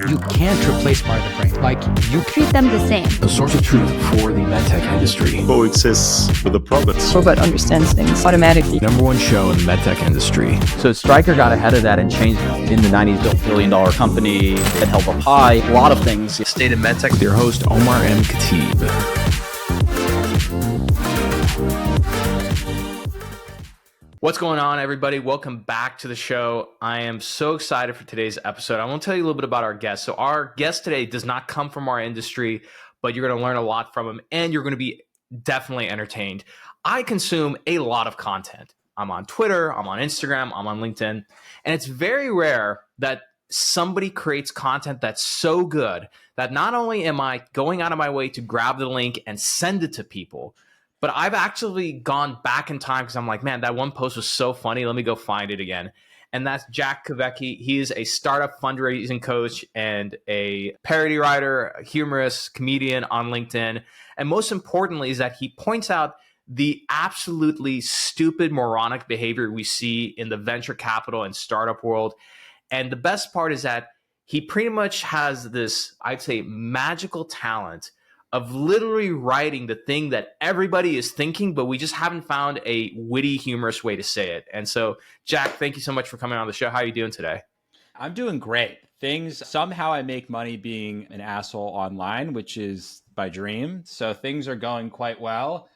You can't replace part of the brain. Like, you treat them the same. The source of truth for the medtech industry. Coexists with the prophets. Robot understands things automatically. Number one show in the medtech industry. So Stryker got ahead of that and changed in the 90s, built $1 billion company that held up high. A lot of things. State of MedTech. With your host, Omar and Khateeb. What's going on, everybody? Welcome back to the show. I am so excited for today's episode. I want to tell you a little bit about our guest. So our guest today does not come from our industry, but you're going to learn a lot from him and you're going to be definitely entertained. I consume a lot of content. I'm on Twitter, I'm on Instagram, I'm on LinkedIn, and it's very rare that somebody creates content that's so good that not only am I going out of my way to grab the link and send it to people, but I've actually gone back in time because I'm like, man, that one post was so funny. Let me go find it again. And that's Jack Kuveke. He is a startup fundraising coach and a parody writer, a humorist, comedian on LinkedIn. And most importantly is that he points out the absolutely stupid, moronic behavior we see in the venture capital and startup world. And the best part is that he pretty much has this, I'd say, magical talent of literally writing the thing that everybody is thinking, but we just haven't found a witty, humorous way to say it. And so, Jack, thank you so much for coming on the show. How are you doing today? I'm doing great. Somehow I make money being an asshole online, which is my dream. So things are going quite well.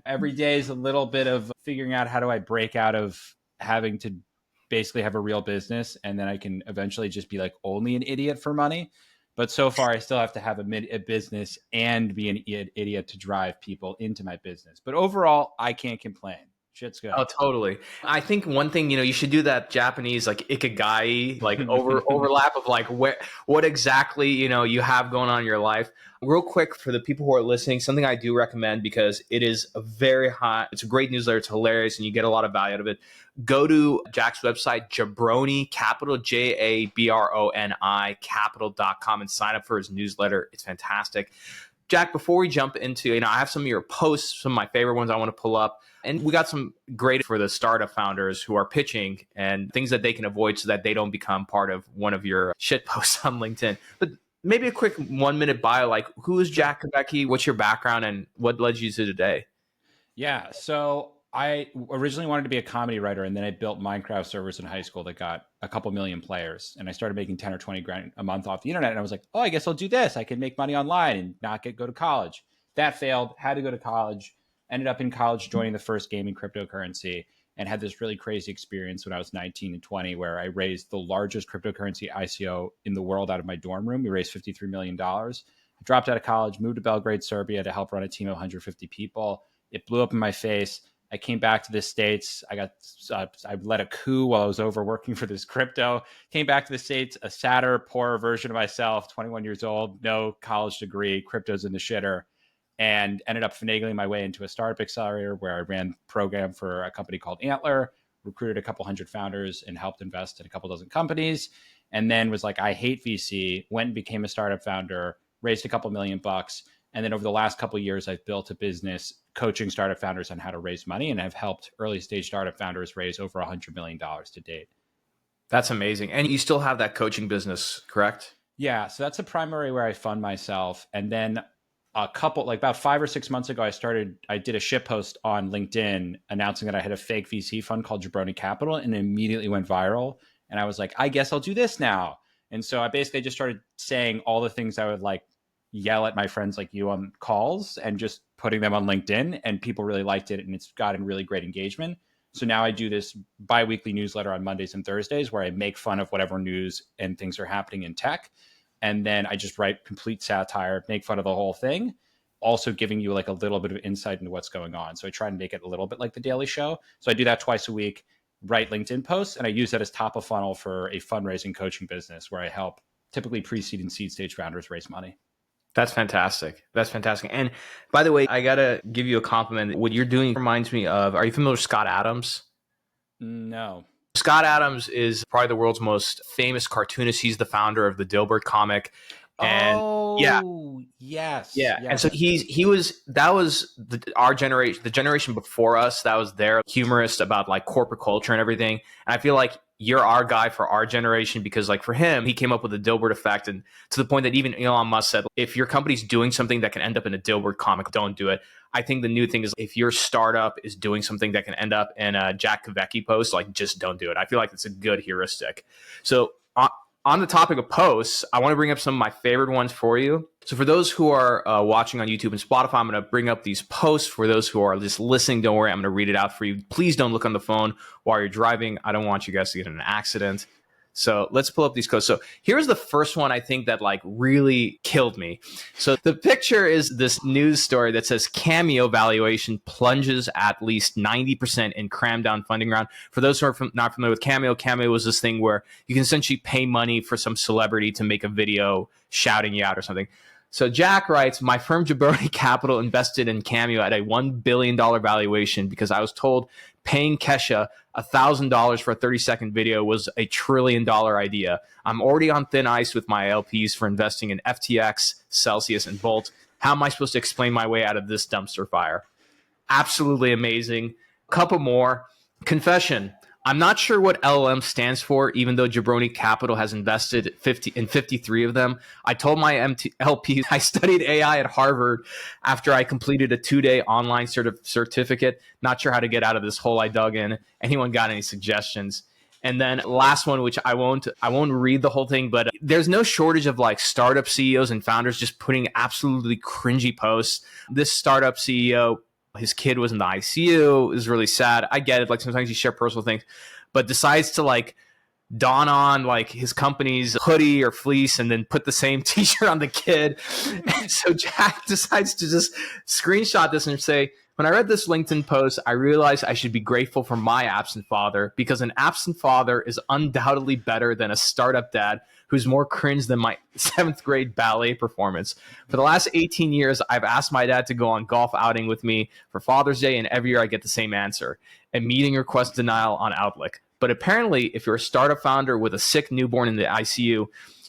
Every day is a little bit of figuring out how do I break out of having to basically have a real business, and then I can eventually just be like only an idiot for money. But so far, I still have to have a business and be an idiot to drive people into my business. But overall, I can't complain. Shit's good. Oh, totally. I think one thing, you should do that Japanese like ikigai, like overlap of like what exactly, you have going on in your life. Real quick for the people who are listening, something I do recommend because it is it's a great newsletter. It's hilarious and you get a lot of value out of it. Go to Jack's website, Jabroni, capital Jabroni, capital.com and sign up for his newsletter. It's fantastic. Jack, before we jump into, I have some of your posts, some of my favorite ones I want to pull up. And we got some great for the startup founders who are pitching and things that they can avoid so that they don't become part of one of your shit posts on LinkedIn. But maybe a quick 1 minute bio, like who is Jack Kuveke? What's your background and what led you to today? Yeah, so I originally wanted to be a comedy writer, and then I built Minecraft servers in high school that got a couple million players. And I started making 10 or 20 grand a month off the internet. And I was like, oh, I guess I'll do this. I can make money online and not go to college. That failed, had to go to college, ended up in college joining the first gaming cryptocurrency, and had this really crazy experience when I was 19 and 20, where I raised the largest cryptocurrency ICO in the world out of my dorm room. We raised $53 million. I dropped out of college, moved to Belgrade, Serbia to help run a team of 150 people. It blew up in my face. I came back to the States. I led a coup while I was over working for this crypto. Came back to the States, a sadder, poorer version of myself, 21 years old, no college degree, crypto's in the shitter, and ended up finagling my way into a startup accelerator where I ran a program for a company called Antler, recruited a couple hundred founders and helped invest in a couple dozen companies. And then was like, I hate VC, went and became a startup founder, raised a couple $1 million. And then over the last couple of years, I've built a business coaching startup founders on how to raise money, and I've helped early stage startup founders raise over $100 million to date. That's amazing. And you still have that coaching business, correct? Yeah. So that's a primary where I fund myself. And then about 5 or 6 months ago, I did a shit post on LinkedIn announcing that I had a fake VC fund called Jabroni Capital, and it immediately went viral. And I was like, I guess I'll do this now. And so I basically just started saying all the things I would like yell at my friends like you on calls and just putting them on LinkedIn, and people really liked it and it's gotten really great engagement. So now I do this bi-weekly newsletter on Mondays and Thursdays where I make fun of whatever news and things are happening in tech. And then I just write complete satire, make fun of the whole thing, also giving you like a little bit of insight into what's going on. So I try and make it a little bit like The Daily Show. So I do that twice a week, write LinkedIn posts, and I use that as top of funnel for a fundraising coaching business where I help typically pre-seed and seed stage founders raise money. That's fantastic. That's fantastic. And by the way, I got to give you a compliment. What you're doing reminds me of, are you familiar with Scott Adams? No. Scott Adams is probably the world's most famous cartoonist. He's the founder of the Dilbert comic. And yes. And so that was our generation, the generation before us, that was their humorist about like corporate culture and everything. And I feel like you're our guy for our generation, because like for him, he came up with the Dilbert effect, and to the point that even Elon Musk said, if your company's doing something that can end up in a Dilbert comic, don't do it. I think the new thing is if your startup is doing something that can end up in a Jack Kuveke post, like just don't do it. I feel like it's a good heuristic. So on the topic of posts, I want to bring up some of my favorite ones for you. So for those who are watching on YouTube and Spotify, I'm going to bring up these posts. For those who are just listening, don't worry, I'm going to read it out for you. Please don't look on the phone while you're driving. I don't want you guys to get in an accident. So let's pull up these quotes. So here's the first one I think that like really killed me. So the picture is this news story that says Cameo valuation plunges at least 90% in cram down funding round. For those who are not familiar with Cameo, Cameo was this thing where you can essentially pay money for some celebrity to make a video shouting you out or something. So Jack writes, my firm Jabroni Capital invested in Cameo at a $1 billion valuation because I was told paying Kesha $1,000 for a 30-second video was a $1 trillion idea. I'm already on thin ice with my LPs for investing in FTX, Celsius, and Volt. How am I supposed to explain my way out of this dumpster fire? Absolutely amazing. A couple more. Confession. I'm not sure what LLM stands for, even though Jabroni Capital has invested in 53 of them. I told my LPs I studied AI at Harvard after I completed a 2-day online certificate. Not sure how to get out of this hole I dug in. Anyone got any suggestions? And then last one, which I won't read the whole thing, but there's no shortage of like startup CEOs and founders just putting absolutely cringy posts. This startup CEO, his kid was in the ICU. It was really sad. I get it. Like sometimes you share personal things, but decides to like don on like his company's hoodie or fleece and then put the same t-shirt on the kid. And so Jack decides to just screenshot this and say, when I read this LinkedIn post, I realized I should be grateful for my absent father because an absent father is undoubtedly better than a startup dad who's more cringe than my 7th grade ballet performance. For the last 18 years, I've asked my dad to go on golf outing with me for Father's Day, and every year I get the same answer, a meeting request denial on Outlook. But apparently, if you're a startup founder with a sick newborn in the ICU,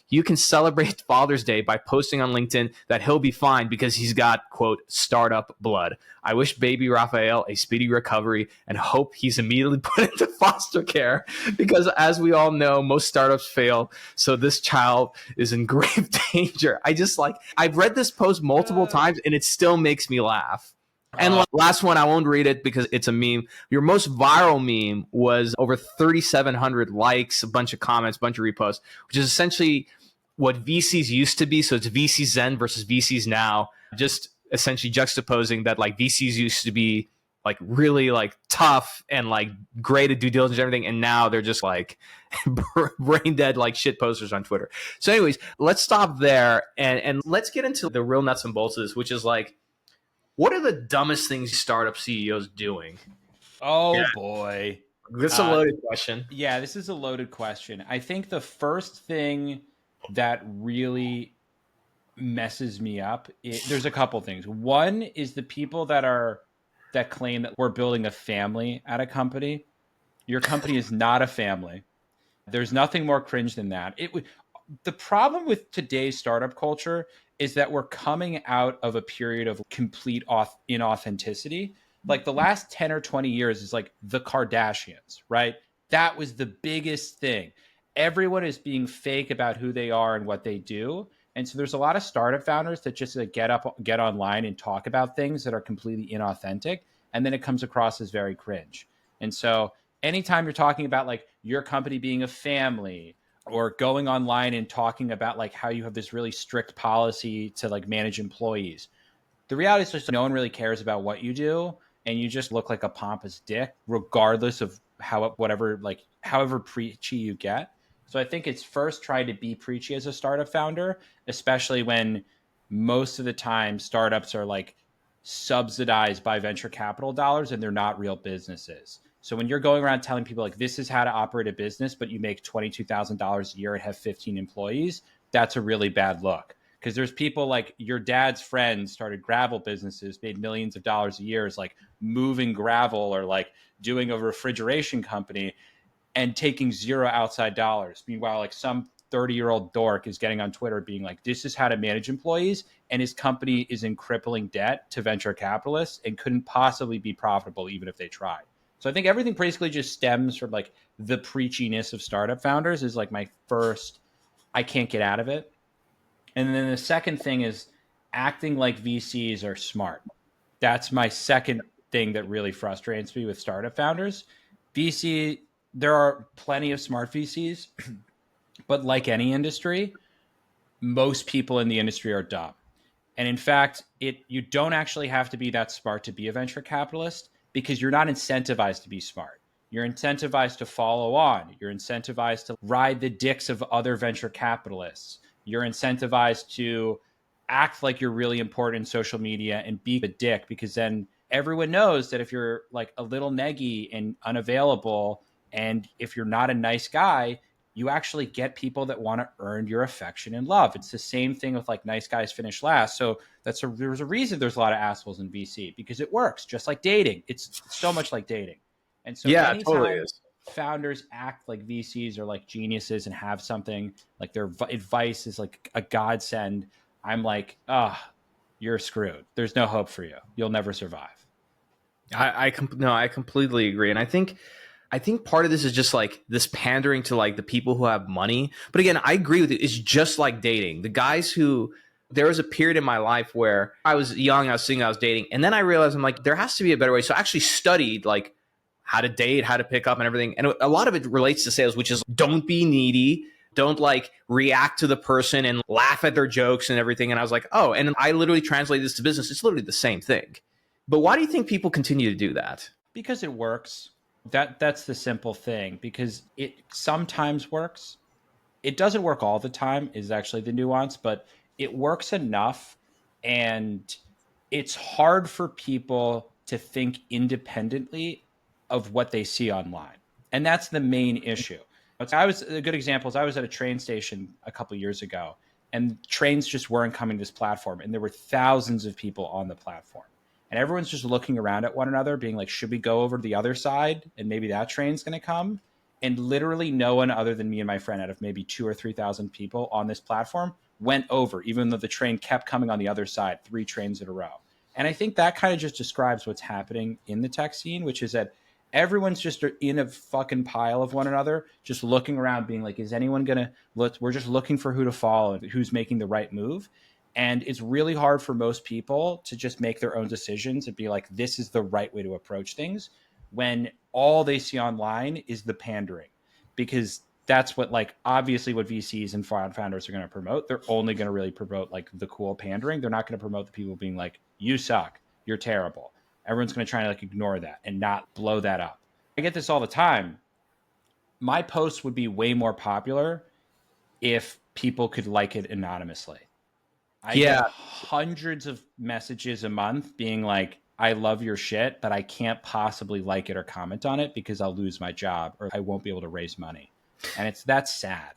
you can celebrate Father's Day by posting on LinkedIn that he'll be fine because he's got, quote, startup blood. I wish baby Raphael a speedy recovery and hope he's immediately put into foster care because, as we all know, most startups fail. So this child is in grave danger. I've read this post multiple times and it still makes me laugh. And last one, I won't read it because it's a meme. Your most viral meme was over 3,700 likes, a bunch of comments, a bunch of reposts, which is essentially what VCs used to be. So it's VCs then versus VCs now, just essentially juxtaposing that like VCs used to be like really like tough and like great at due diligence and everything. And now they're just like brain dead, like shit posters on Twitter. So anyways, let's stop there and let's get into the real nuts and bolts of this, which is like, what are the dumbest things startup CEOs doing? Oh, boy. This is a loaded question. Yeah, this is a loaded question. I think the first thing that really messes me up, there's a couple things. One is the people that claim that we're building a family at a company. Your company is not a family. There's nothing more cringe than that. The problem with today's startup culture is that we're coming out of a period of complete inauthenticity. Like the last 10 or 20 years is like the Kardashians, right? That was the biggest thing. Everyone is being fake about who they are and what they do. And so there's a lot of startup founders that just like get online and talk about things that are completely inauthentic. And then it comes across as very cringe. And so anytime you're talking about like your company being a family, or going online and talking about like how you have this really strict policy to like manage employees. The reality is just no one really cares about what you do, and you just look like a pompous dick, regardless of however preachy you get. So I think it's first try to be preachy as a startup founder, especially when most of the time startups are like subsidized by venture capital dollars and they're not real businesses. So when you're going around telling people like this is how to operate a business, but you make $22,000 a year and have 15 employees, that's a really bad look. Because there's people like your dad's friends started gravel businesses, made millions of dollars a year, is like moving gravel or like doing a refrigeration company and taking zero outside dollars. Meanwhile, like some 30-year-old dork is getting on Twitter being like, this is how to manage employees. And his company is in crippling debt to venture capitalists and couldn't possibly be profitable even if they tried. So I think everything basically just stems from like the preachiness of startup founders is like my first, I can't get out of it. And then the second thing is acting like VCs are smart. That's my second thing that really frustrates me with startup founders. There are plenty of smart VCs, but like any industry, most people in the industry are dumb. And in fact, you don't actually have to be that smart to be a venture capitalist because you're not incentivized to be smart. You're incentivized to follow on. You're incentivized to ride the dicks of other venture capitalists. You're incentivized to act like you're really important in social media and be a dick, because then everyone knows that if you're like a little neggy and unavailable, and if you're not a nice guy, you actually get people that want to earn your affection and love. It's the same thing with like nice guys finish last. So there's a reason there's a lot of assholes in VC, because it works just like dating. It's so much like dating. And so Yeah, it anytime totally is. founders act like VCs are like geniuses and have something like their advice is like a godsend, I'm like, you're screwed. There's no hope for you. You'll never survive. I completely agree. And I think part of this is just like this pandering to like the people who have money. But again, I agree with you. It's just like dating. The guys who, there was a period in my life where I was young, I was single, I was dating. And then I realized I'm like, there has to be a better way. So I actually studied like how to date, how to pick up and everything. And a lot of it relates to sales, which is don't be needy. Don't like react to the person and laugh at their jokes and everything. And I was like, oh, and I literally translated this to business. It's literally the same thing. But why do you think people continue to do that? Because it works. That's the simple thing, because it sometimes works. It doesn't work all the time is actually the nuance, but it works enough, and it's hard for people to think independently of what they see online. And that's the main issue. A good example is I was at a train station a couple of years ago, and trains just weren't coming to this platform, and there were thousands of people on the platform. And everyone's just looking around at one another, being like, should we go over to the other side? And maybe that train's going to come. And literally no one other than me and my friend out of maybe 2,000 or 3,000 people on this platform went over, even though the train kept coming on the other side, 3 trains in a row. And I think that kind of just describes what's happening in the tech scene, which is that everyone's just in a fucking pile of one another, just looking around being like, is anyone going to look? We're just looking for who to follow and who's making the right move. And it's really hard for most people to just make their own decisions and be like, this is the right way to approach things, when all they see online is the pandering. Because that's what, like, obviously what VCs and founders are going to promote. They're only going to really promote like the cool pandering. They're not going to promote the people being like, you suck, you're terrible. Everyone's going to try to like ignore that and not blow that up. I get this all the time. My posts would be way more popular if people could like it anonymously. I get hundreds of messages a month being like, I love your shit, but I can't possibly like it or comment on it because I'll lose my job or I won't be able to raise money. And that's sad.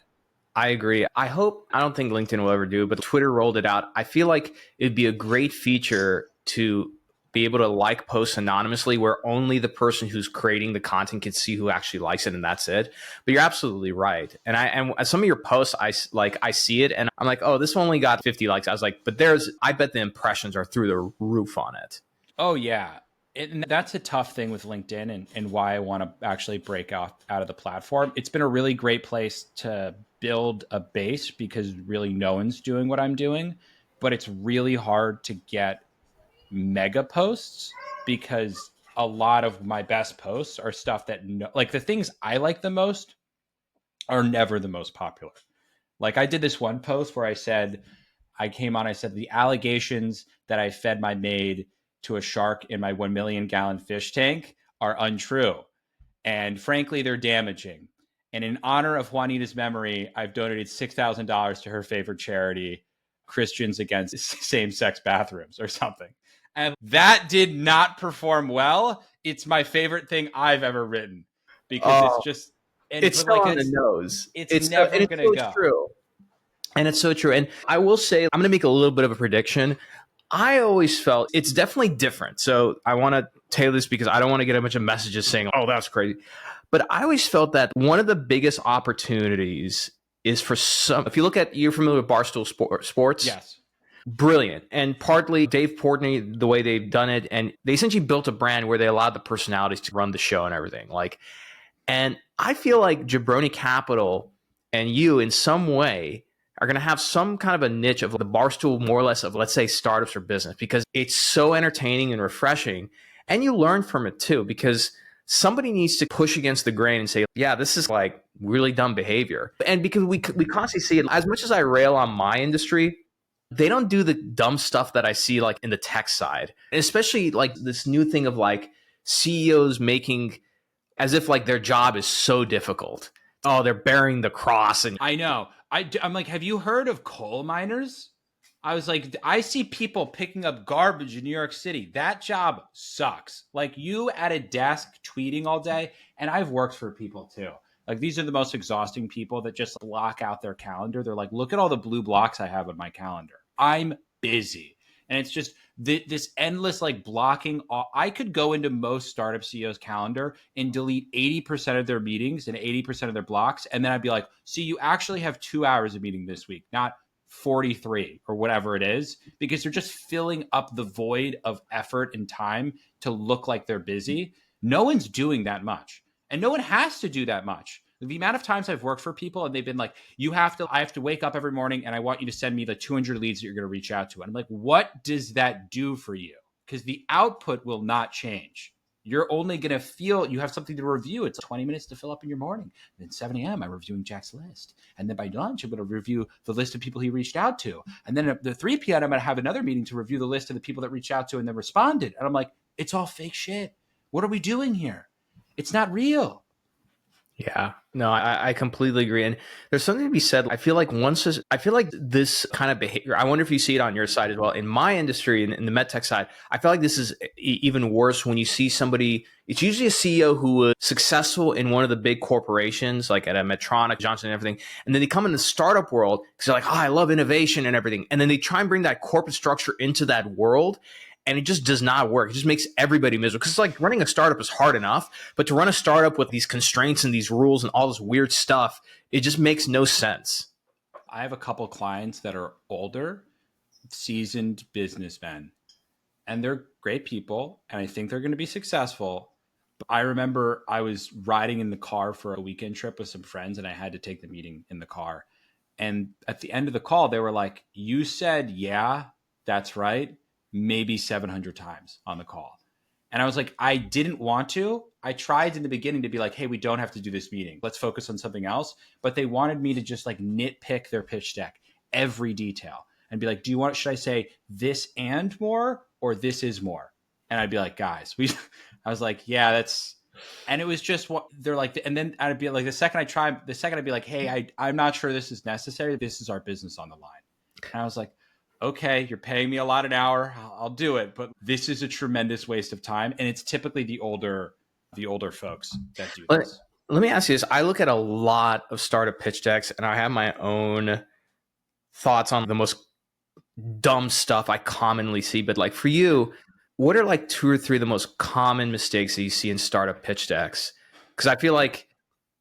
I agree. I don't think LinkedIn will ever do it, but Twitter rolled it out. I feel like it'd be a great feature to be able to like posts anonymously, where only the person who's creating the content can see who actually likes it, and that's it. But you're absolutely right. And some of your posts, I see it and I'm like, oh, this one only got 50 likes. I was like, but I bet the impressions are through the roof on it. Oh yeah. And that's a tough thing with LinkedIn and why I want to actually break out of the platform. It's been a really great place to build a base because really no one's doing what I'm doing, but it's really hard to get mega posts because a lot of my best posts are stuff that like the things I like the most are never the most popular. Like I did this one post where I said the allegations that I fed my maid to a shark in my 1 million gallon fish tank are untrue. And frankly, they're damaging. And in honor of Juanita's memory, I've donated $6,000 to her favorite charity, Christians Against Same-Sex Bathrooms or something. And that did not perform well. It's my favorite thing I've ever written because it's just... It's so on the nose. It's never going to go. True. And it's so true. And I will say, I'm going to make a little bit of a prediction. I always felt it's definitely different. So I want to tailor this because I don't want to get a bunch of messages saying, oh, that's crazy. But I always felt that one of the biggest opportunities is for some, if you look at, you're familiar with Barstool Sports? Yes. brilliant. And partly Dave Portnoy, the way they've done it, and they essentially built a brand where they allowed the personalities to run the show and everything. And I feel like Jabroni Capital and you in some way are going to have some kind of a niche of the barstool, more or less, of, let's say, startups or business, because it's so entertaining and refreshing. And you learn from it too, because somebody needs to push against the grain and say, yeah, this is like really dumb behavior. And because we constantly see it, as much as I rail on my industry, they don't do the dumb stuff that I see like in the tech side, and especially like this new thing of like CEOs making as if like their job is so difficult. Oh, they're bearing the cross. And I know. I'm like, have you heard of coal miners? I was like, I see people picking up garbage in New York City. That job sucks. Like, you at a desk tweeting all day, and I've worked for people too. Like, these are the most exhausting people that just block out their calendar. They're like, look at all the blue blocks I have on my calendar. I'm busy. And it's just this endless like blocking. I could go into most startup CEOs' calendar and delete 80% of their meetings and 80% of their blocks. And then I'd be like, see, you actually have 2 hours of meeting this week, not 43 or whatever it is, because they're just filling up the void of effort and time to look like they're busy. No one's doing that much. And no one has to do that much. The amount of times I've worked for people and they've been like, I have to wake up every morning and I want you to send me the 200 leads that you're going to reach out to. And I'm like, what does that do for you? Because the output will not change. You're only going to feel you have something to review. It's 20 minutes to fill up in your morning. And then 7 a.m., I'm reviewing Jack's list. And then by lunch, I'm going to review the list of people he reached out to. And then at the 3 p.m., I'm going to have another meeting to review the list of the people that reached out to and then responded. And I'm like, it's all fake shit. What are we doing here? It's not real. yeah, no, I completely agree. And there's something to be said. I feel like this kind of behavior, I wonder if you see it on your side as well. In my industry, in the medtech side, I feel like this is even worse when you see somebody, it's usually a CEO who was successful in one of the big corporations, like at a Medtronic, Johnson and everything. And then they come in the startup world because they're like, oh, I love innovation and everything. And then they try and bring that corporate structure into that world. And it just does not work. It just makes everybody miserable. Because like running a startup is hard enough, but to run a startup with these constraints and these rules and all this weird stuff, it just makes no sense. I have a couple clients that are older, seasoned businessmen, and they're great people, and I think they're going to be successful. But I remember I was riding in the car for a weekend trip with some friends, and I had to take the meeting in the car. And at the end of the call, they were like, you said, yeah, that's right, maybe 700 times on the call. And I was like, I didn't want to. I tried in the beginning to be like, hey, we don't have to do this meeting. Let's focus on something else. But they wanted me to just like nitpick their pitch deck, every detail, and be like, should I say this and more, or this is more? And I'd be like, guys, I was like, yeah, that's, and it was just what they're like. And then I'd be like, the second I'd be like, hey, I'm not sure this is necessary. This is our business on the line. And I was like, okay, you're paying me a lot an hour. I'll do it. But this is a tremendous waste of time. And it's typically the older folks that do this. Let me ask you this. I look at a lot of startup pitch decks and I have my own thoughts on the most dumb stuff I commonly see. But like for you, what are like 2 or 3 of the most common mistakes that you see in startup pitch decks? Because I feel like,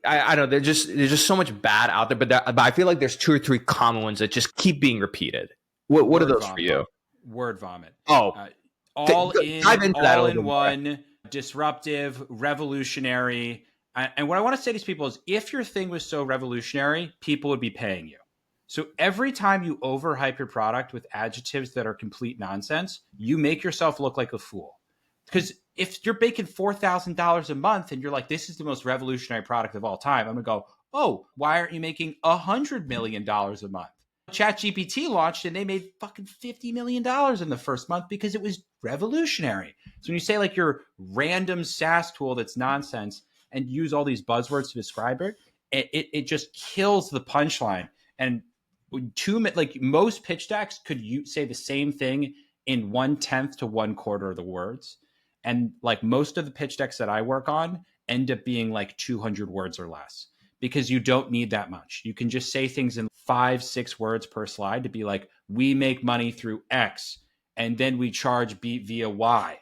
I don't know, there's just so much bad out there, but I feel like there's 2 or 3 common ones that just keep being repeated. What are those for you? Word vomit. Oh, all in more. One, disruptive, revolutionary. And what I want to say to these people is, if your thing was so revolutionary, people would be paying you. So every time you overhype your product with adjectives that are complete nonsense, you make yourself look like a fool. Because if you're making $4,000 a month and you're like, this is the most revolutionary product of all time, I'm going to go, oh, why aren't you making $100 million a month? ChatGPT launched and they made fucking $50 million in the first month because it was revolutionary. So when you say like your random SaaS tool that's nonsense and use all these buzzwords to describe it, it just kills the punchline. And like most pitch decks could you say the same thing in 1/10 to 1/4 of the words. And like most of the pitch decks that I work on end up being like 200 words or less, because you don't need that much. You can just say things in 5-6 words per slide to be like, we make money through X and then we charge B via Y.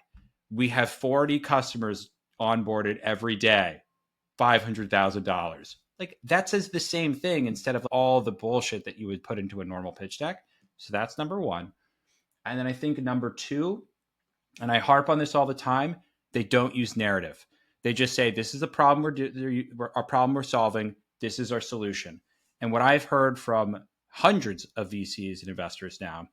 We have 40 customers onboarded every day, $500,000. Like that says the same thing instead of all the bullshit that you would put into a normal pitch deck. So that's number one. And then I think number two, and I harp on this all the time, they don't use narrative. They just say, this is a problem our problem we're solving. This is our solution. And what I've heard from hundreds of VCs and investors now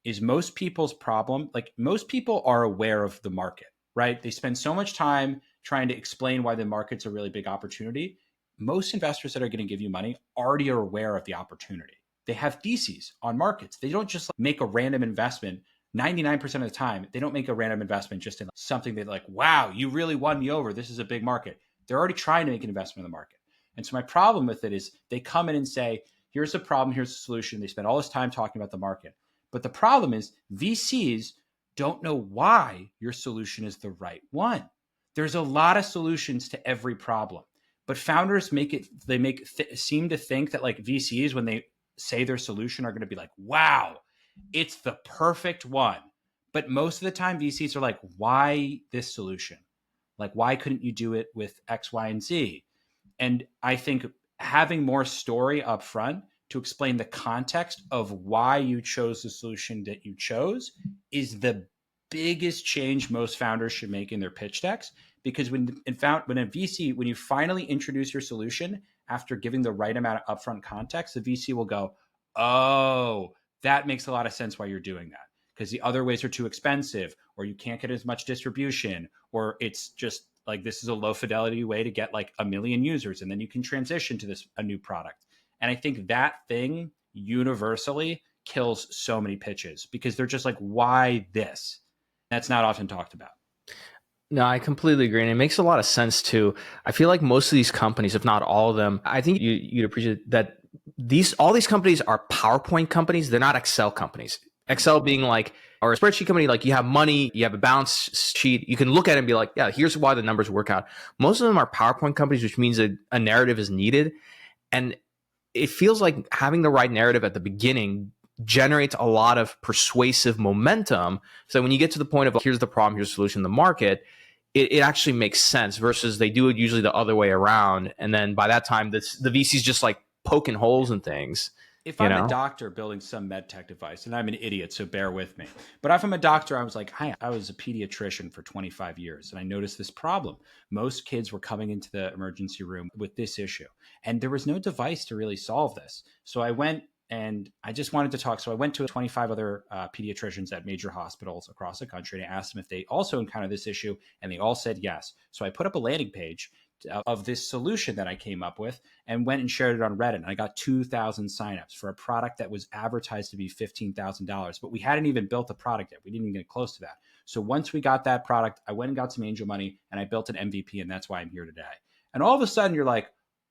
is most people's problem, like most people are aware of the market, right? They spend so much time trying to explain why the market's a really big opportunity. Most investors that are going to give you money already are aware of the opportunity. They have theses on markets. They don't just make a random investment. 99% of the time, they don't make a random investment just in something that like, wow, you really won me over. This is a big market. They're already trying to make an investment in the market. And so my problem with it is they come in and say, here's the problem, here's the solution. They spend all this time talking about the market. But the problem is VCs don't know why your solution is the right one. There's a lot of solutions to every problem. But founders seem to think that like VCs, when they say their solution, are going to be like, wow, it's the perfect one. But most of the time VCs are like, why this solution? Like, why couldn't you do it with X, Y, and Z? And I think having more story up front to explain the context of why you chose the solution that you chose is the biggest change most founders should make in their pitch decks. Because when you finally introduce your solution after giving the right amount of upfront context, the VC will go, oh, that makes a lot of sense why you're doing that. Because the other ways are too expensive, or you can't get as much distribution, or it's just like this is a low fidelity way to get like 1 million users, and then you can transition to a new product. And I think that thing universally kills so many pitches because they're just like, why this? That's not often talked about. No, I completely agree. And it makes a lot of sense too. I feel like most of these companies, if not all of them, I think you'd appreciate that all these companies are PowerPoint companies. They're not Excel companies. Excel being like, or a spreadsheet company, like you have money, you have a balance sheet, you can look at it and be like, yeah, here's why the numbers work out. Most of them are PowerPoint companies, which means that a narrative is needed. And it feels like having the right narrative at the beginning generates a lot of persuasive momentum. So when you get to the point of here's the problem, here's the solution in the market, it actually makes sense versus they do it usually the other way around. And then by that time, the VC's just like poking holes in things. If I'm a doctor building some med tech device, and I'm an idiot, so bear with me. But if I'm a doctor, I was like, hi, I was a pediatrician for 25 years, and I noticed this problem. Most kids were coming into the emergency room with this issue, and there was no device to really solve this. So I went and I just wanted to talk. So I went to 25 other pediatricians at major hospitals across the country, and I asked them if they also encountered this issue, and they all said yes. So I put up a landing page of this solution that I came up with and went and shared it on Reddit. And I got 2,000 signups for a product that was advertised to be $15,000, but we hadn't even built the product yet. We didn't even get close to that. So once we got that product, I went and got some angel money and I built an MVP, and that's why I'm here today. And all of a sudden you're like,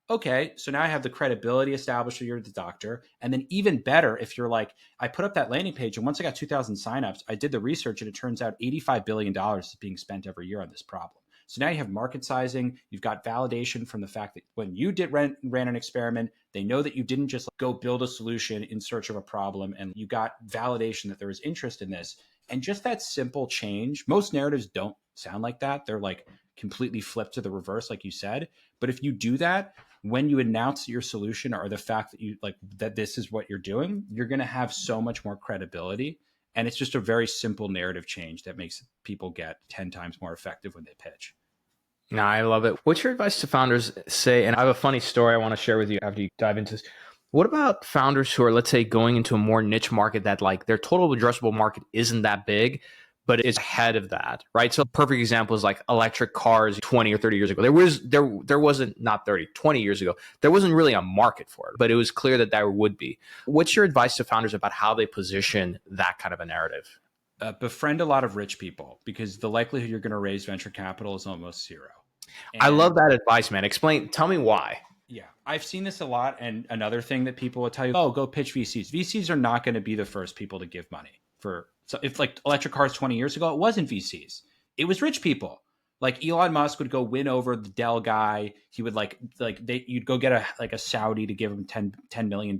okay, so now I have the credibility established that you're the doctor. And then even better, if you're like, I put up that landing page and once I got 2,000 signups, I did the research and it turns out $85 billion is being spent every year on this problem. So now you have market sizing, you've got validation from the fact that when you ran an experiment, they know that you didn't just go build a solution in search of a problem, and you got validation that there was interest in this. And just that simple change, most narratives don't sound like that. They're like completely flipped to the reverse, like you said. But if you do that, when you announce your solution or the fact that you like that this is what you're doing, you're going to have so much more credibility. And it's just a very simple narrative change that makes people get 10 times more effective when they pitch. No, I love it. What's your advice to founders say? And I have a funny story I want to share with you after you dive into this. What about founders who are, let's say, going into a more niche market that like their total addressable market isn't that big, but it's ahead of that, right? So a perfect example is like electric cars 20 or 30 years ago. There wasn't, not 30, 20 years ago, there wasn't really a market for it, but it was clear that there would be. What's your advice to founders about how they position that kind of a narrative? Befriend a lot of rich people because the likelihood you're going to raise venture capital is almost zero. And I love that advice, man. Tell me why. Yeah, I've seen this a lot. And another thing that people will tell you, oh, go pitch VCs. VCs are not going to be the first people to give money for. So if like electric cars 20 years ago, it wasn't VCs. It was rich people. Like Elon Musk would go win over the Dell guy. He would you'd go get a Saudi to give him $10 million.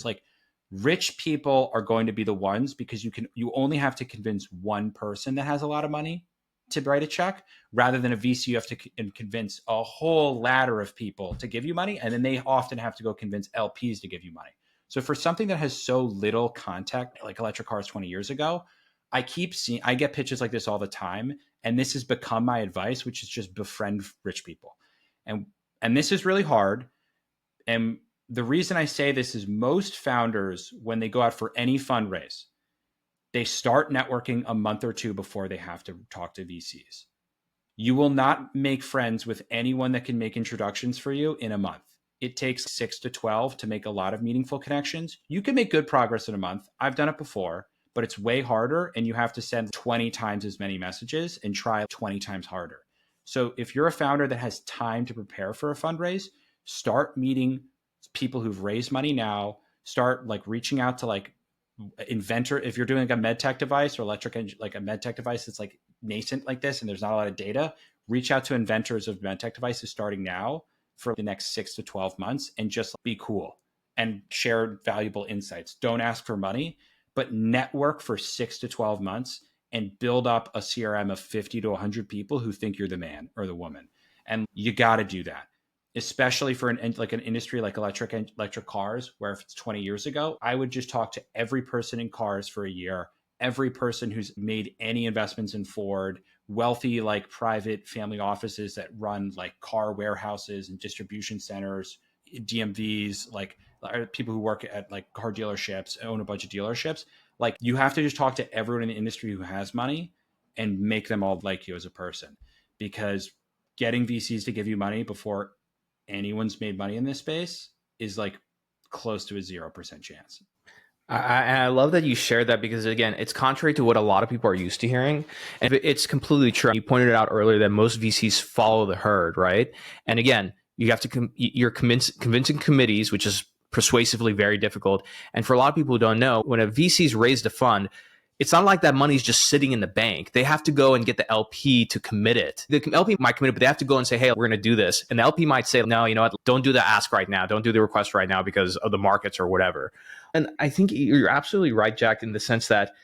Like rich people are going to be the ones because you only have to convince one person that has a lot of money to write a check, rather than a VC. You have to convince a whole ladder of people to give you money. And then they often have to go convince LPs to give you money. So for something that has so little contact, like electric cars 20 years ago, I get pitches like this all the time. And this has become my advice, which is just befriend rich people. And this is really hard. And the reason I say this is most founders, when they go out for any fundraise, they start networking a month or two before they have to talk to VCs. You will not make friends with anyone that can make introductions for you in a month. It takes 6 to 12 to make a lot of meaningful connections. You can make good progress in a month. I've done it before, but it's way harder, and you have to send 20 times as many messages and try 20 times harder. So if you're a founder that has time to prepare for a fundraise, start meeting people who've raised money now. Start like reaching out to like inventor. If you're doing like a med tech device or like a med tech device that's like nascent like this and there's not a lot of data, reach out to inventors of med tech devices starting now for the next 6 to 12 months and just be cool and share valuable insights. Don't ask for money, but network for 6 to 12 months and build up a CRM of 50 to 100 people who think you're the man or the woman. And you got to do that, especially for an industry like electric cars, where if it's 20 years ago, I would just talk to every person in cars for a year, every person who's made any investments in Ford, wealthy like private family offices that run like car warehouses and distribution centers, DMVs, like people who work at like car dealerships, own a bunch of dealerships. Like you have to just talk to everyone in the industry who has money and make them all like you as a person, because getting VCs to give you money before anyone's made money in this space is like close to a 0% chance. I love that you shared that, because again, it's contrary to what a lot of people are used to hearing, and it's completely true. You pointed it out earlier that most VCs follow the herd, right? And again, you have to you're convincing committees, which is persuasively very difficult. And for a lot of people who don't know, when a VC's raised a fund, it's not like that money's just sitting in the bank. They have to go and get the LP to commit it. The LP might commit it, but they have to go and say, hey, we're going to do this. And the LP might say, no, you know what? Don't do the ask right now. Don't do the request right now because of the markets or whatever. And I think you're absolutely right, Jack, in the sense that,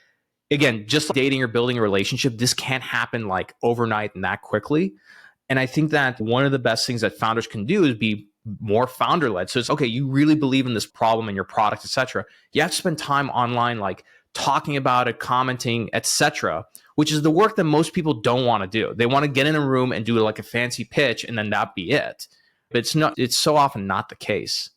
again, just like dating or building a relationship, this can't happen like overnight and that quickly. And I think that one of the best things that founders can do is be more founder-led. So it's, okay, you really believe in this problem and your product, et cetera. You have to spend time online, like talking about it, commenting, etc., which is the work that most people don't want to do. They want to get in a room and do like a fancy pitch and then that be it. But it's so often not the case.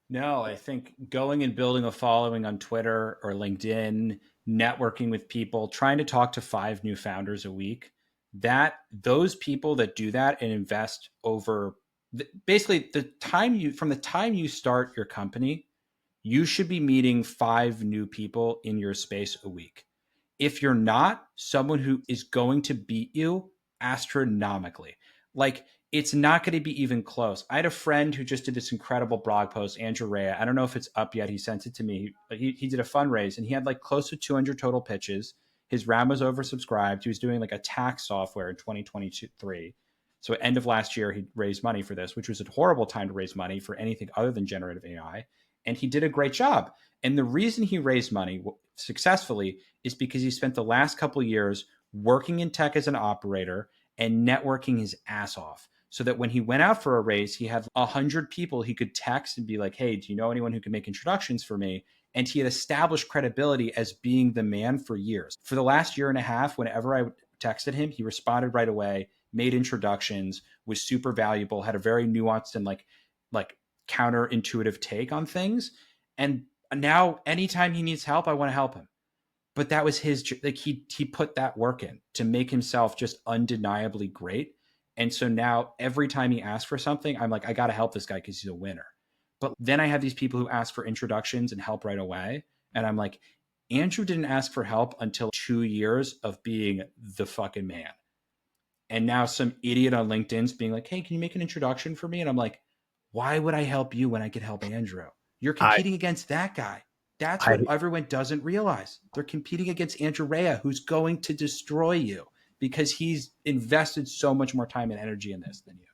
No, I think going and building a following on Twitter or LinkedIn, networking with people, trying to talk to 5 new founders a week, that those people that do that and invest over basically from the time you start your company, you should be meeting 5 new people in your space a week. If you're not, someone who is going to beat you astronomically. Like, it's not going to be even close. I had a friend who just did this incredible blog post, Andrew Rea. I don't know if it's up yet. He sent it to me. He did a fundraise and he had like close to 200 total pitches. His round was oversubscribed. He was doing like a tax software in 2023. So at end of last year, he raised money for this, which was a horrible time to raise money for anything other than generative AI. And he did a great job. And the reason he raised money successfully is because he spent the last couple of years working in tech as an operator and networking his ass off, so that when he went out for a raise, he had 100 people he could text and be like, hey, do you know anyone who can make introductions for me? And he had established credibility as being the man for years. For the last year and a half, whenever I texted him, he responded right away, made introductions, was super valuable, had a very nuanced and like counterintuitive take on things. And now anytime he needs help, I want to help him. But that was his, like he put that work in to make himself just undeniably great. And so now every time he asks for something, I'm like, I got to help this guy because he's a winner. But then I have these people who ask for introductions and help right away. And I'm like, Andrew didn't ask for help until 2 years of being the fucking man. And now some idiot on LinkedIn's being like, hey, can you make an introduction for me? And I'm like, why would I help you when I could help Andrew? You're competing against that guy. That's what everyone doesn't realize. They're competing against Andrew Rea, who's going to destroy you because he's invested so much more time and energy in this than you.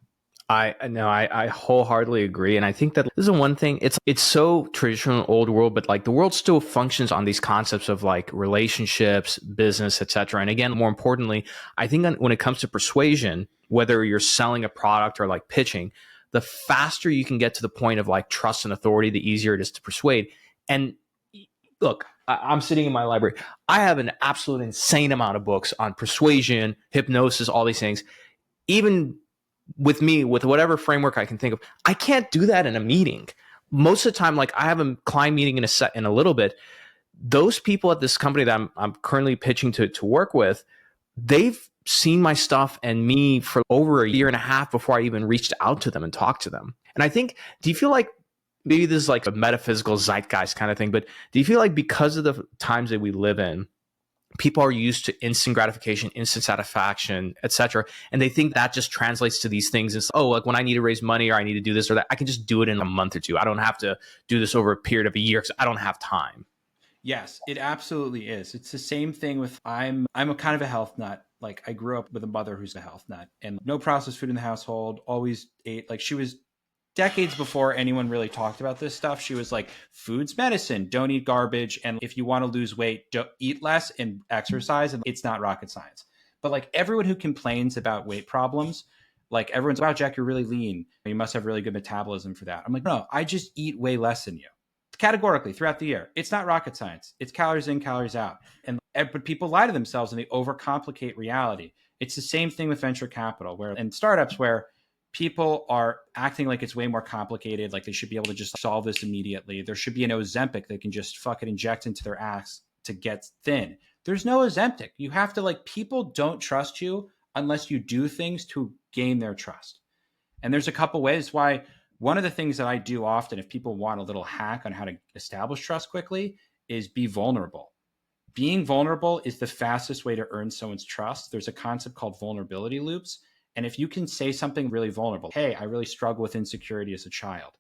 I wholeheartedly agree. And I think that this is one thing, it's so traditional old world, but like the world still functions on these concepts of like relationships, business, etc. And again, more importantly, I think when it comes to persuasion, whether you're selling a product or like pitching, the faster you can get to the point of like trust and authority, the easier it is to persuade. And look, I'm sitting in my library. I have an absolute insane amount of books on persuasion, hypnosis, all these things. Even with me, with whatever framework I can think of, I can't do that in a meeting. Most of the time, like I have a client meeting in a little bit. Those people at this company that I'm currently pitching to work with, they've seen my stuff and me for over a year and a half before I even reached out to them and talked to them. And I think, do you feel like maybe this is like a metaphysical zeitgeist kind of thing, but do you feel like because of the times that we live in, people are used to instant gratification, instant satisfaction, etc., and they think that just translates to these things? It's, oh, like when I need to raise money or I need to do this or that, I can just do it in a month or two. I don't have to do this over a period of a year because I don't have time. Yes, it absolutely is. It's the same thing with I'm a kind of a health nut. Like I grew up with a mother who's a health nut and no processed food in the household, always ate, like she was decades before anyone really talked about this stuff. She was like, food's medicine, don't eat garbage. And if you want to lose weight, don't eat less and exercise. And it's not rocket science. But like everyone who complains about weight problems, like everyone's, wow, Jack, you're really lean. You must have really good metabolism for that. I'm like, no, I just eat way less than you. Categorically throughout the year. It's not rocket science. It's calories in, calories out. But people lie to themselves and they overcomplicate reality. It's the same thing with venture capital and startups where people are acting like it's way more complicated, like they should be able to just solve this immediately. There should be an Ozempic they can just fucking inject into their ass to get thin. There's no Ozempic. You have to, like, people don't trust you unless you do things to gain their trust. And there's a couple ways why. One of the things that I do often, if people want a little hack on how to establish trust quickly, is be vulnerable. Being vulnerable is the fastest way to earn someone's trust. There's a concept called vulnerability loops. And if you can say something really vulnerable, hey, I really struggle with insecurity as a child.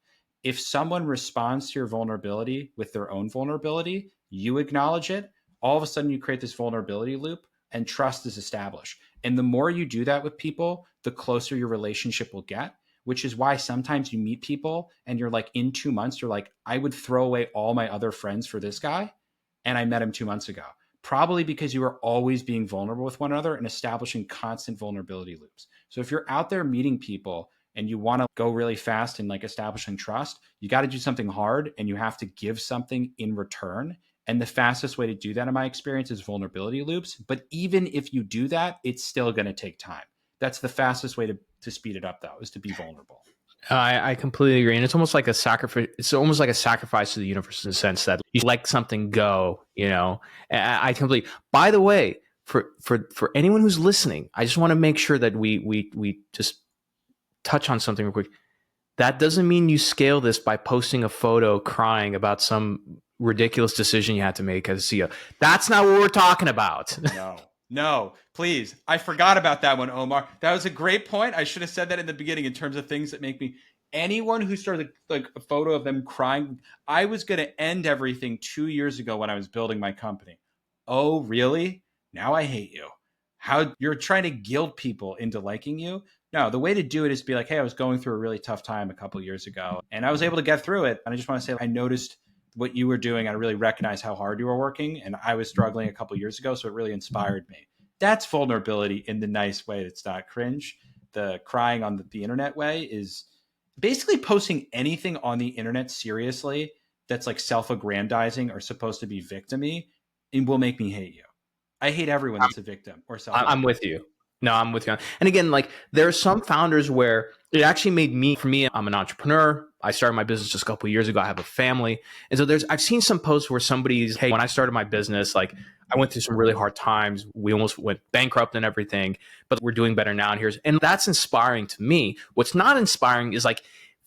If someone responds to your vulnerability with their own vulnerability, you acknowledge it, all of a sudden you create this vulnerability loop and trust is established. And the more you do that with people, the closer your relationship will get. Which is why sometimes you meet people and you're like, in 2 months, you're like, I would throw away all my other friends for this guy. And I met him 2 months ago. Probably because you are always being vulnerable with one another and establishing constant vulnerability loops. So if you're out there meeting people and you want to go really fast and like establishing trust, you got to do something hard and you have to give something in return. And the fastest way to do that, in my experience, is vulnerability loops. But even if you do that, it's still going to take time. That's the fastest way to speed it up, though, is to be vulnerable. I completely agree. And it's almost like a sacrifice. It's almost like a sacrifice to the universe in the sense that you let something go, you know. I completely, by the way, for anyone who's listening, I just want to make sure that we just touch on something real quick. That doesn't mean you scale this by posting a photo crying about some ridiculous decision you had to make as a CEO. That's not what we're talking about. No, please. I forgot about that one, Omar. That was a great point. I should have said that in the beginning in terms of things that make me. Anyone who started like a photo of them crying, I was going to end everything 2 years ago when I was building my company. Oh, really? Now I hate you. How you're trying to guilt people into liking you? No, the way to do it is to be like, hey, I was going through a really tough time a couple of years ago and I was able to get through it. And I just want to say, I noticed what you were doing. I really recognize how hard you were working. And I was struggling a couple of years ago. So it really inspired me. That's vulnerability in the nice way. It's not cringe. The crying on the internet way is basically posting anything on the internet seriously that's like self-aggrandizing or supposed to be victim-y. It will make me hate you. I hate everyone that's a victim or self. I'm with you. No, I'm with you. And again, like there are some founders where it actually made me, for me, I'm an entrepreneur. I started my business just a couple of years ago. I have a family. And so I've seen some posts where somebody's, hey, when I started my business, like I went through some really hard times. We almost went bankrupt and everything, but we're doing better now. And that's inspiring to me. What's not inspiring is like,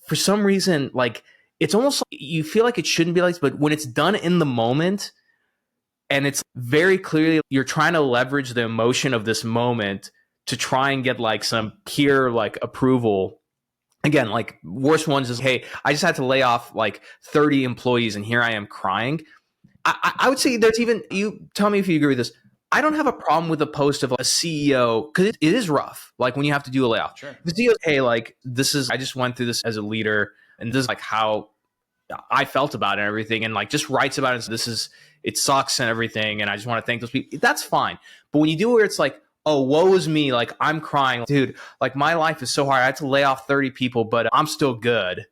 for some reason, like it's almost like you feel like it shouldn't be like this, but when it's done in the moment and it's very clearly you're trying to leverage the emotion of this moment to try and get like some peer like approval. Again, like worst ones is, hey, I just had to lay off like 30 employees and here I am crying. I would say there's even, you tell me if you agree with this. I don't have a problem with a post of a CEO because it is rough. Like when you have to do a layoff. Sure. The CEO, hey, like I just went through this as a leader and this is like how I felt about it and everything. And like just writes about it. So it sucks and everything. And I just want to thank those people. That's fine. But when you do it where it's like, oh, woe is me. Like I'm crying, dude, like my life is so hard. I had to lay off 30 people, but I'm still good.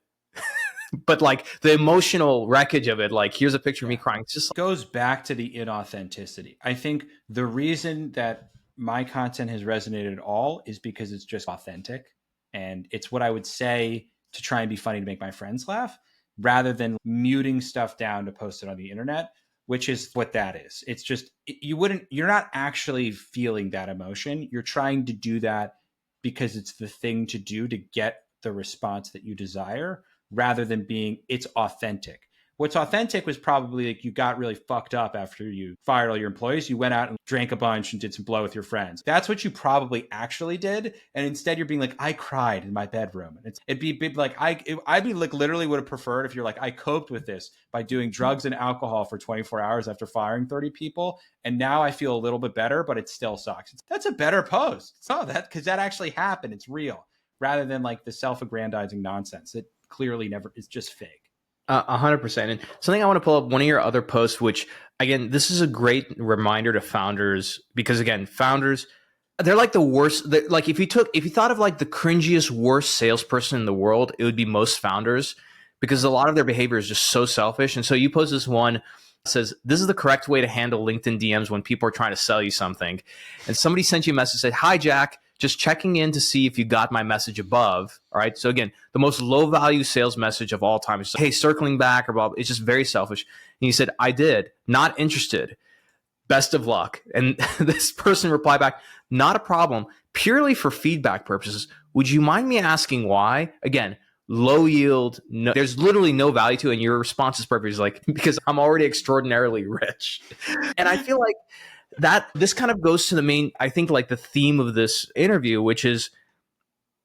but like the emotional wreckage of it, like here's a picture of me crying. It's just goes back to the inauthenticity. I think the reason that my content has resonated at all is because it's just authentic. And it's what I would say to try and be funny to make my friends laugh rather than muting stuff down to post it on the internet, which is what that is. It's just, you're not actually feeling that emotion. You're trying to do that because it's the thing to do to get the response that you desire rather than being, it's authentic. What's authentic was probably like you got really fucked up after you fired all your employees. You went out and drank a bunch and did some blow with your friends. That's what you probably actually did. And instead you're being like, I cried in my bedroom. And it'd be like, I'd be like, literally would have preferred if you're like, I coped with this by doing drugs and alcohol for 24 hours after firing 30 people. And now I feel a little bit better, but it still sucks. That's a better post. So because that actually happened. It's real rather than like the self-aggrandizing nonsense. It clearly never is just fake. 100%. And something I want to pull up, one of your other posts, which again, this is a great reminder to founders, because again, founders, they're like the worst. Like if you thought of like the cringiest, worst salesperson in the world, it would be most founders, because a lot of their behavior is just so selfish. And so you post this one that says, this is the correct way to handle LinkedIn DMs when people are trying to sell you something. And somebody sent you a message, said, hi, Jack. Just checking in to see if you got my message above. All right. So again, the most low value sales message of all time is, hey, circling back or blah, blah. It's just very selfish. And he said, I did, not interested. Best of luck. And this person replied back, not a problem, purely for feedback purposes. Would you mind me asking why? Again, low yield. No, there's literally no value to it. And your response is perfect. It's like, because I'm already extraordinarily rich. And I feel like that this kind of goes to the main, I think, like the theme of this interview, which is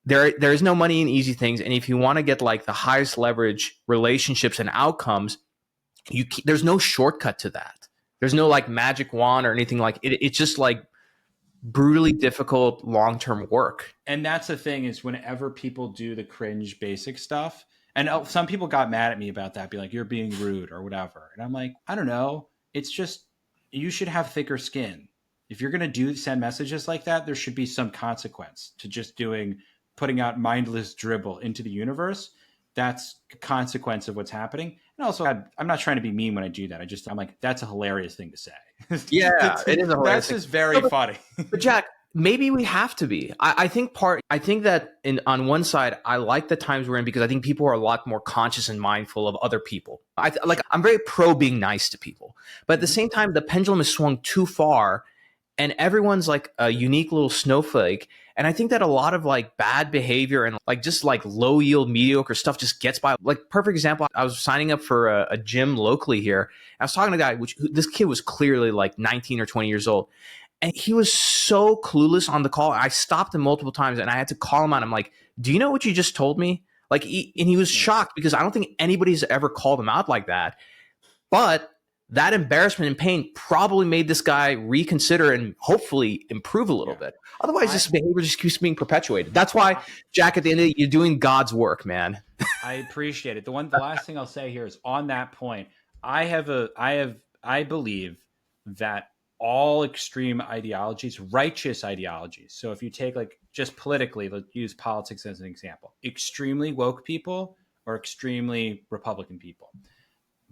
there is no money in easy things. And if you want to get like the highest leverage relationships and outcomes, there's no shortcut to that. There's no like magic wand or anything like it. It's just like brutally difficult long-term work. And that's the thing is whenever people do the cringe basic stuff, and some people got mad at me about that, be like, you're being rude or whatever. And I'm like, I don't know. It's just, you should have thicker skin. If you're going to send messages like that, there should be some consequence to just putting out mindless dribble into the universe. That's a consequence of what's happening. And also, I'm not trying to be mean when I do that. I'm like, that's a hilarious thing to say. Yeah, it is a hilarious That's thing. just very funny. But Jack, maybe we have to be. I think that on one side, I like the times we're in because I think people are a lot more conscious and mindful of other people. I'm very pro being nice to people, but at the same time, the pendulum has swung too far, and everyone's like a unique little snowflake. And I think that a lot of like bad behavior and like just like low yield, mediocre stuff just gets by. Like perfect example, I was signing up for a gym locally here. I was talking to a guy, this kid was clearly like 19 or 20 years old. And he was so clueless on the call. I stopped him multiple times and I had to call him out. I'm like, do you know what you just told me? Like, and he was shocked because I don't think anybody's ever called him out like that. But that embarrassment and pain probably made this guy reconsider and hopefully improve a little bit. Otherwise, this behavior just keeps being perpetuated. That's why, Jack, at the end of the day, you're doing God's work, man. I appreciate it. The last thing I'll say here is on that point, I believe that all extreme ideologies, righteous ideologies. So if you take like just politically, let's use politics as an example, extremely woke people or extremely Republican people.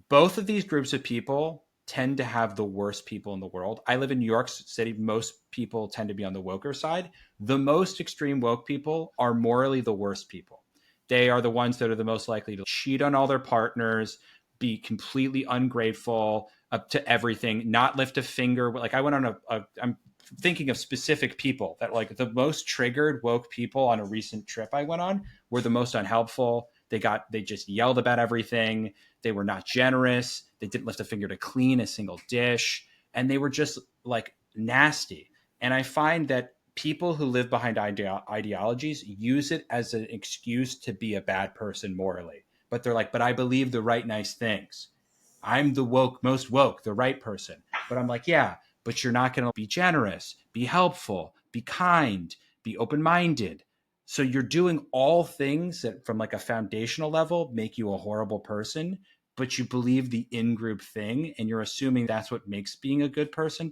Both of these groups of people tend to have the worst people in the world. I live in New York City. Most people tend to be on the woker side. The most extreme woke people are morally the worst people. They are the ones that are the most likely to cheat on all their partners, be completely ungrateful up to everything, not lift a finger. Like I went on I'm thinking of specific people that like the most triggered woke people on a recent trip I went on were the most unhelpful. They just yelled about everything. They were not generous. They didn't lift a finger to clean a single dish. And they were just like nasty. And I find that people who live behind ideologies use it as an excuse to be a bad person morally. But they're like, but I believe the right, nice things. I'm the most woke, the right person. But I'm like, yeah, but you're not going to be generous, be helpful, be kind, be open-minded. So you're doing all things that from like a foundational level make you a horrible person, but you believe the in-group thing and you're assuming that's what makes being a good person.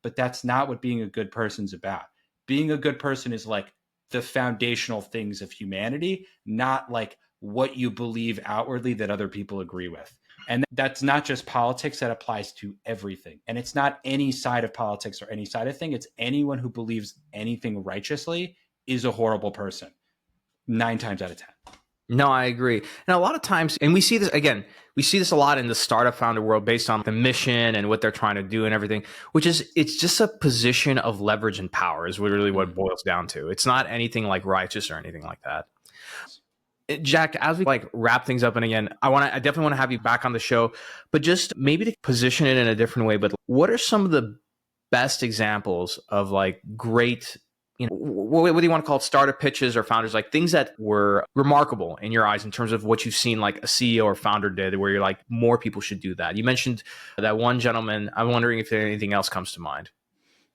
But that's not what being a good person's about. Being a good person is like the foundational things of humanity, not like what you believe outwardly that other people agree with. And that's not just politics, that applies to everything. And it's not any side of politics or any side of thing. It's anyone who believes anything righteously is a horrible person 9 times out of 10. No, I agree. And a lot of times, and we see this again, we see this a lot in the startup founder world based on the mission and what they're trying to do and everything, which is it's just a position of leverage and power is really what it boils down to. It's not anything like righteous or anything like that. Jack, as we like wrap things up, and again, I definitely want to have you back on the show, but just maybe to position it in a different way. But what are some of the best examples of like great, what do you want to call it, startup pitches or founders, like things that were remarkable in your eyes in terms of what you've seen like a CEO or founder did, where you're like, more people should do that? You mentioned that one gentleman. I'm wondering if anything else comes to mind.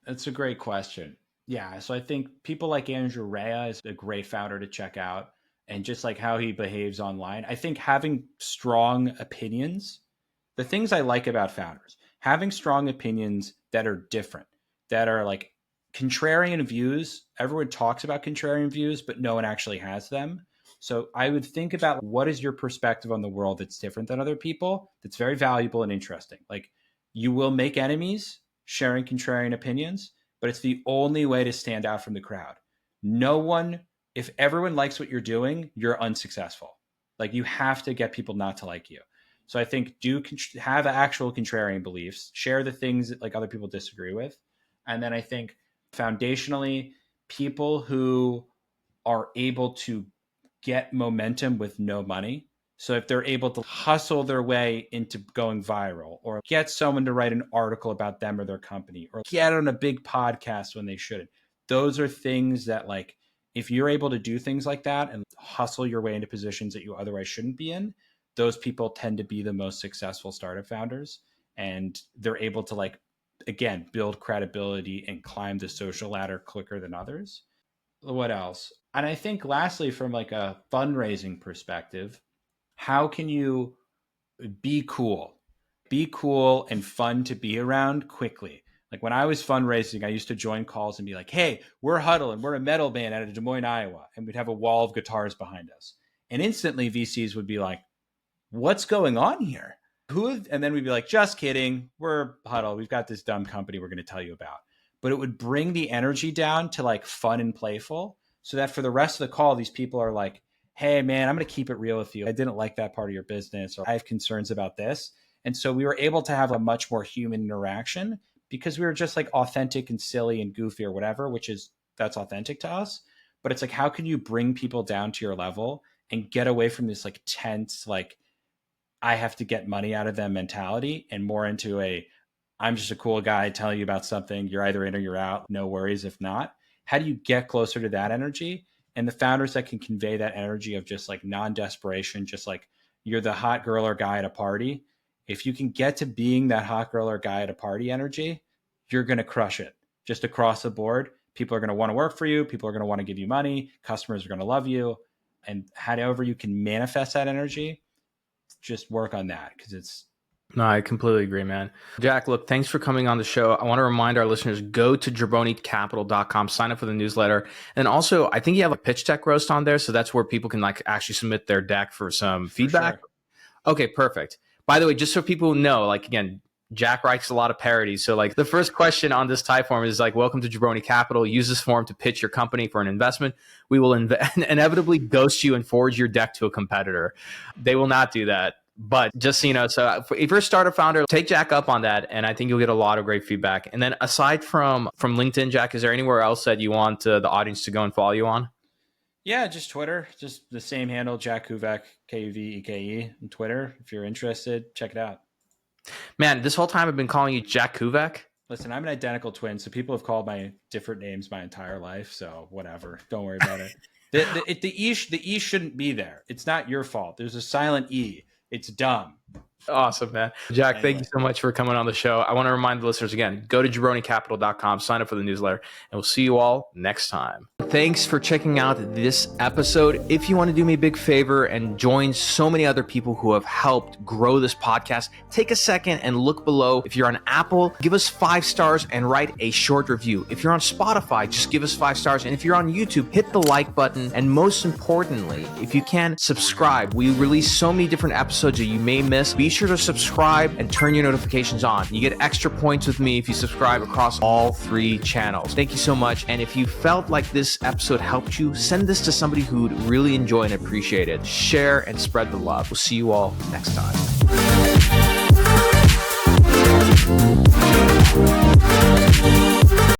That's a great question. Yeah, so I think people like Andrew Rea is a great founder to check out. And just like how he behaves online, I think having strong opinions, the things I like about founders, having strong opinions that are different, that are like contrarian views. Everyone talks about contrarian views, but no one actually has them. So I would think about, what is your perspective on the world that's different than other people, that's very valuable and interesting. Like, you will make enemies sharing contrarian opinions, but it's the only way to stand out from the crowd. If everyone likes what you're doing, you're unsuccessful. Like, you have to get people not to like you. So I think have actual contrarian beliefs, share the things that like other people disagree with. And then I think foundationally, people who are able to get momentum with no money. So if they're able to hustle their way into going viral, or get someone to write an article about them or their company, or get on a big podcast when they shouldn't, those are things that, like, if you're able to do things like that and hustle your way into positions that you otherwise shouldn't be in, those people tend to be the most successful startup founders. And they're able to, like, again, build credibility and climb the social ladder quicker than others. What else? And I think lastly, from like a fundraising perspective, how can you be cool and fun to be around quickly? Like, when I was fundraising, I used to join calls and be like, hey, we're Huddle and we're a metal band out of Des Moines, Iowa. And we'd have a wall of guitars behind us. And instantly VCs would be like, what's going on here? And then we'd be like, just kidding. We're Huddle. We've got this dumb company we're going to tell you about. But it would bring the energy down to like fun and playful, so that for the rest of the call, these people are like, hey, man, I'm going to keep it real with you. I didn't like that part of your business, or I have concerns about this. And so we were able to have a much more human interaction, because we were just like authentic and silly and goofy or whatever, that's authentic to us. But it's like, how can you bring people down to your level and get away from this like tense, like, I have to get money out of them mentality, and more into I'm just a cool guy telling you about something. You're either in or you're out. No worries if not. How do you get closer to that energy? And the founders that can convey that energy of just like non-desperation, just like you're the hot girl or guy at a party. If you can get to being that hot girl or guy at a party energy, you're going to crush it just across the board. People are going to want to work for you. People are going to want to give you money. Customers are going to love you. And however you can manifest that energy, just work on that, because No, I completely agree, man. Jack, look, thanks for coming on the show. I want to remind our listeners, go to jabronicapital.com, sign up for the newsletter. And also, I think you have a pitch deck roast on there. So that's where people can like actually submit their deck for some feedback. Sure. Okay, perfect. By the way, just so people know, like, again, Jack writes a lot of parodies. So like the first question on this type form is like, welcome to Jabroni Capital. Use this form to pitch your company for an investment. We will inevitably ghost you and forward your deck to a competitor. They will not do that. But just so you know, so if you're a startup founder, take Jack up on that, and I think you'll get a lot of great feedback. And then aside from LinkedIn, Jack, is there anywhere else that you want the audience to go and follow you on? Yeah, just Twitter, just the same handle, Jack Kuveke, Kuveke on Twitter. If you're interested, check it out. Man, this whole time I've been calling you Jack Kuveke. Listen, I'm an identical twin, so people have called my different names my entire life. So whatever, don't worry about it. The E shouldn't be there. It's not your fault. There's a silent E. It's dumb. Awesome, man. Jack, thank you so much for coming on the show. I want to remind the listeners again, go to jabronicapital.com, sign up for the newsletter, and we'll see you all next time. Thanks for checking out this episode. If you want to do me a big favor and join so many other people who have helped grow this podcast, take a second and look below. If you're on Apple, give us 5 stars and write a short review. If you're on Spotify, just give us 5 stars. And if you're on YouTube, hit the like button. And most importantly, if you can, subscribe. We release so many different episodes that you may miss. Be sure to subscribe and turn your notifications on. You get extra points with me if you subscribe across all 3 channels. Thank you so much. And if you felt like this episode helped you, send this to somebody who'd really enjoy and appreciate it. Share and spread the love. We'll see you all next time.